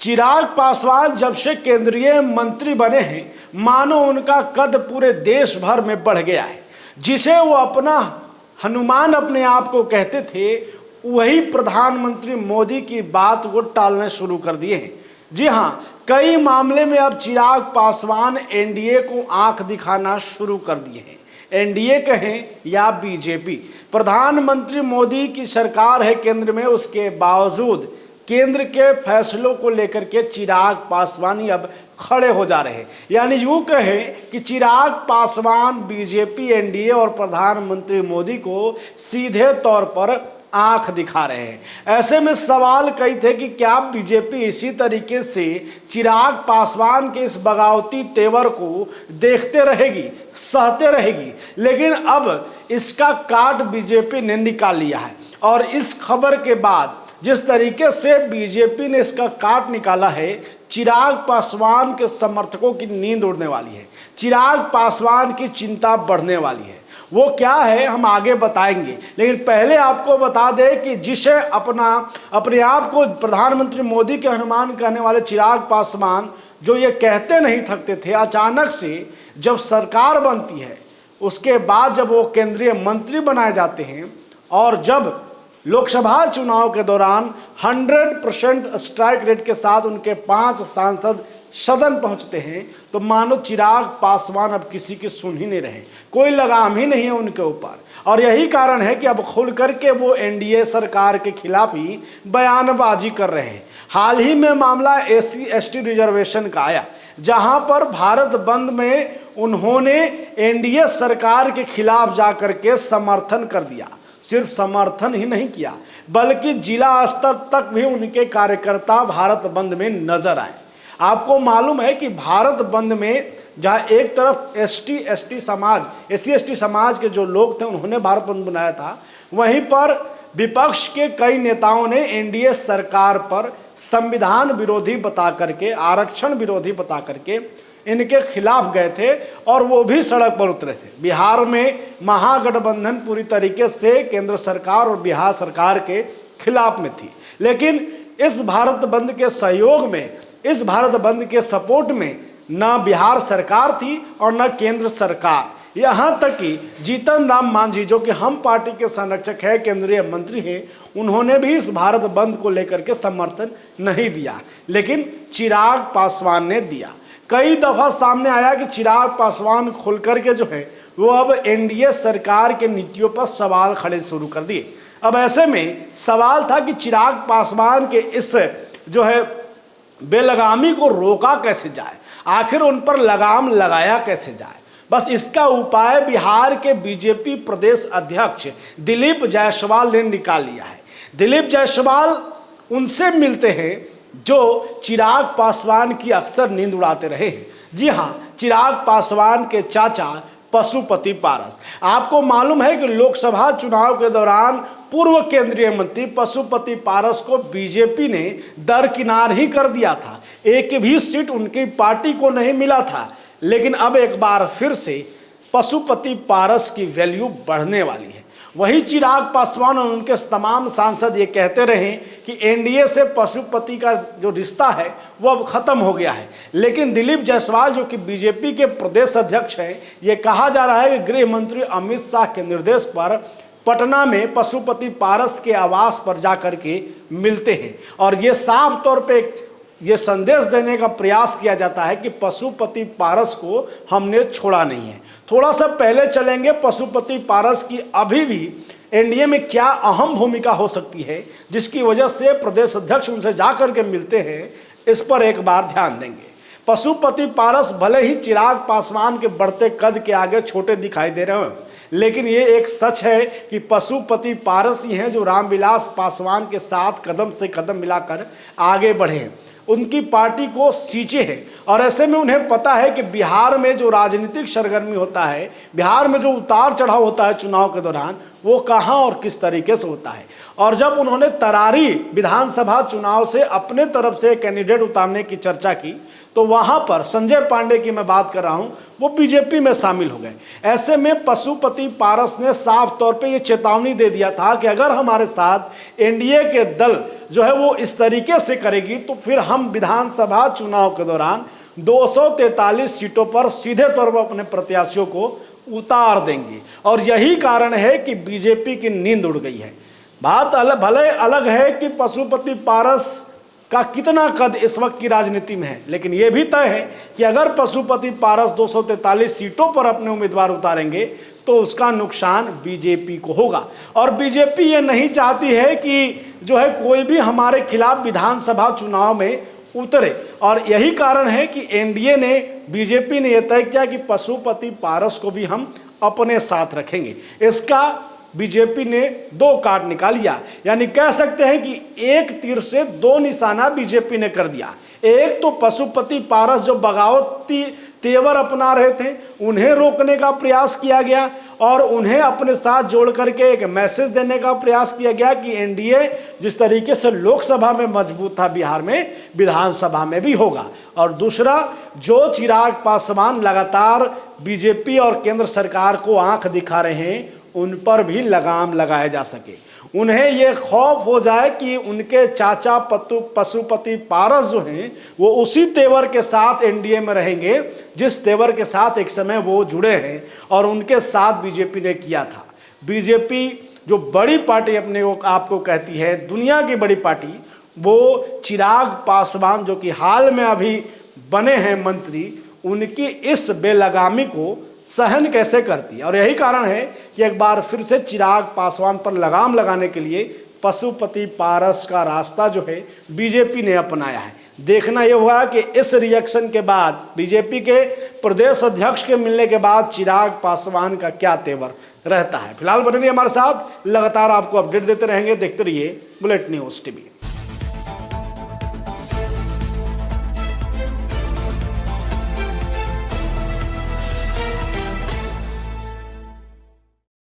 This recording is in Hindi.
चिराग पासवान जब से केंद्रीय मंत्री बने हैं, मानो उनका कद पूरे देश भर में बढ़ गया है। जिसे वो अपना हनुमान अपने आप को कहते थे, वही प्रधानमंत्री मोदी की बात वो टालने शुरू कर दिए हैं। जी हाँ, कई मामले में अब चिराग पासवान एनडीए को आंख दिखाना शुरू कर दिए हैं। एनडीए कहें या बीजेपी, प्रधानमंत्री मोदी की सरकार है केंद्र में, उसके बावजूद केंद्र के फैसलों को लेकर के चिराग पासवान ही अब खड़े हो जा रहे हैं। यानी यूँ कहें कि चिराग पासवान बीजेपी, एनडीए और प्रधानमंत्री मोदी को सीधे तौर पर आंख दिखा रहे हैं। ऐसे में सवाल कई थे कि क्या बीजेपी इसी तरीके से चिराग पासवान के इस बगावती तेवर को देखते रहेगी, सहते रहेगी। लेकिन अब इसका काट बीजेपी ने निकाल लिया है और इस खबर के बाद जिस तरीके से बीजेपी ने इसका काट निकाला है, चिराग पासवान के समर्थकों की नींद उड़ने वाली है, चिराग पासवान की चिंता बढ़ने वाली है। वो क्या है हम आगे बताएंगे, लेकिन पहले आपको बता दें कि जिसे अपने आप को प्रधानमंत्री मोदी के हनुमान कहने वाले चिराग पासवान, जो ये कहते नहीं थकते थे, अचानक से जब सरकार बनती है, उसके बाद जब वो केंद्रीय मंत्री बनाए जाते हैं और जब लोकसभा चुनाव के दौरान 100% स्ट्राइक रेट के साथ उनके 5 सांसद सदन पहुंचते हैं, तो मानो चिराग पासवान अब किसी की सुन ही नहीं रहे, कोई लगाम ही नहीं है उनके ऊपर। और यही कारण है कि अब खुल करके वो एनडीए सरकार के खिलाफ ही बयानबाजी कर रहे हैं। हाल ही में मामला SC/ST रिजर्वेशन का आया, जहां पर भारत बंद में उन्होंने एनडीए सरकार के खिलाफ जाकर के समर्थन कर दिया। सिर्फ समर्थन ही नहीं किया, बल्कि जिला स्तर तक भी उनके कार्यकर्ता भारत बंद में नजर आए। आपको मालूम है कि भारत बंद में जहां एक तरफ SC/ST समाज के जो लोग थे उन्होंने भारत बंद बनाया था, वहीं पर विपक्ष के कई नेताओं ने एनडीए सरकार पर संविधान विरोधी बता करके, आरक्षण विरोधी बता करके इनके खिलाफ गए थे और वो भी सड़क पर उतरे थे। बिहार में महागठबंधन पूरी तरीके से केंद्र सरकार और बिहार सरकार के खिलाफ में थी। लेकिन इस भारत बंद के सहयोग में, इस भारत बंद के सपोर्ट में न बिहार सरकार थी और न केंद्र सरकार। यहाँ तक कि जीतन राम मांझी, जो कि हम पार्टी के संरक्षक है, केंद्रीय मंत्री हैं, उन्होंने भी इस भारत बंद को लेकर के समर्थन नहीं दिया, लेकिन चिराग पासवान ने दिया। कई दफा सामने आया कि चिराग पासवान खुल करके जो है वो अब एनडीए सरकार के नीतियों पर सवाल खड़े शुरू कर दिए। अब ऐसे में सवाल था कि चिराग पासवान के इस जो है बेलगामी को रोका कैसे जाए, आखिर उन पर लगाम लगाया कैसे जाए। बस इसका उपाय बिहार के बीजेपी प्रदेश अध्यक्ष दिलीप जायसवाल ने निकाल लिया है। दिलीप जायसवाल उनसे मिलते हैं जो चिराग पासवान की अक्सर नींद उड़ाते रहे हैं। जी हाँ, चिराग पासवान के चाचा पशुपति पारस। आपको मालूम है कि लोकसभा चुनाव के दौरान पूर्व केंद्रीय मंत्री पशुपति पारस को बीजेपी ने दरकिनार ही कर दिया था, एक भी सीट उनकी पार्टी को नहीं मिला था। लेकिन अब एक बार फिर से पशुपति पारस की वैल्यू बढ़ने वाली है। वही चिराग पासवान और उनके तमाम सांसद ये कहते रहे कि एनडीए से पशुपति का जो रिश्ता है वो अब खत्म हो गया है। लेकिन दिलीप जायसवाल, जो कि बीजेपी के प्रदेश अध्यक्ष हैं, ये कहा जा रहा है कि गृह मंत्री अमित शाह के निर्देश पर पटना में पशुपति पारस के आवास पर जाकर के मिलते हैं और ये साफ तौर पे ये संदेश देने का प्रयास किया जाता है कि पशुपति पारस को हमने छोड़ा नहीं है। थोड़ा सा पहले चलेंगे, पशुपति पारस की अभी भी एनडीए में क्या अहम भूमिका हो सकती है, जिसकी वजह से प्रदेश अध्यक्ष उनसे जाकर के मिलते हैं, इस पर एक बार ध्यान देंगे। पशुपति पारस भले ही चिराग पासवान के बढ़ते कद के आगे छोटे दिखाई दे रहे हो, लेकिन ये एक सच है कि पशुपति पारस ही हैं जो रामविलास पासवान के साथ कदम से कदम मिलाकर आगे बढ़े हैं, उनकी पार्टी को सींचे हैं। और ऐसे में उन्हें पता है कि बिहार में जो राजनीतिक सरगर्मी होता है, बिहार में जो उतार चढ़ाव होता है चुनाव के दौरान, वो कहाँ और किस तरीके से होता है। और जब उन्होंने तरारी विधानसभा चुनाव से अपने तरफ से कैंडिडेट उतारने की चर्चा की तो वहाँ पर संजय पांडे की मैं बात कर रहा हूँ, वो बीजेपी में शामिल हो गए। ऐसे में पशुपति पारस ने साफ तौर पे ये चेतावनी दे दिया था कि अगर हमारे साथ एनडीए के दल जो है वो इस तरीके से करेगी तो फिर हम विधानसभा चुनाव के दौरान 243 सीटों पर सीधे तौर पर अपने प्रत्याशियों को उतार देंगे। और यही कारण है कि बीजेपी की नींद उड़ गई है। बात भले अलग है कि पशुपति पारस का कितना कद इस वक्त की राजनीति में है, लेकिन यह भी तय है कि अगर पशुपति पारस 243 सीटों पर अपने उम्मीदवार उतारेंगे तो उसका नुकसान बीजेपी को होगा। और बीजेपी ये नहीं चाहती है कि जो है कोई भी हमारे खिलाफ विधानसभा चुनाव में उतरे। और यही कारण है कि एनडीए ने, बीजेपी ने यह तय किया कि पशुपति पारस को भी हम अपने साथ रखेंगे। इसका बीजेपी ने दो काट निकाल लिया, यानी कह सकते हैं कि एक तीर से दो निशाना बीजेपी ने कर दिया। एक तो पशुपति पारस जो बगावती तेवर अपना रहे थे उन्हें रोकने का प्रयास किया गया और उन्हें अपने साथ जोड़ करके एक मैसेज देने का प्रयास किया गया कि एनडीए जिस तरीके से लोकसभा में मजबूत था बिहार में विधानसभा में भी होगा। और दूसरा, जो चिराग पासवान लगातार बीजेपी और केंद्र सरकार को आंख दिखा रहे हैं उन पर भी लगाम लगाया जा सके। उन्हें ये खौफ हो जाए कि उनके चाचा पशुपति पारस जो हैं वो उसी तेवर के साथ एनडीए में रहेंगे जिस तेवर के साथ एक समय वो जुड़े हैं और उनके साथ बीजेपी ने किया था। बीजेपी जो बड़ी पार्टी अपने आपको कहती है, दुनिया की बड़ी पार्टी, वो चिराग पासवान जो कि हाल में अभी बने हैं मंत्री, उनकी इस बेलगामी को सहन कैसे करती है। और यही कारण है कि एक बार फिर से चिराग पासवान पर लगाम लगाने के लिए पशुपति पारस का रास्ता जो है बीजेपी ने अपनाया है। देखना यह हुआ कि इस रिएक्शन के बाद बीजेपी के प्रदेश अध्यक्ष के मिलने के बाद चिराग पासवान का क्या तेवर रहता है। फिलहाल बने रहिए हमारे साथ, लगातार आपको अपडेट देते रहेंगे। देखते रहिए बुलेट न्यूज़ टीवी।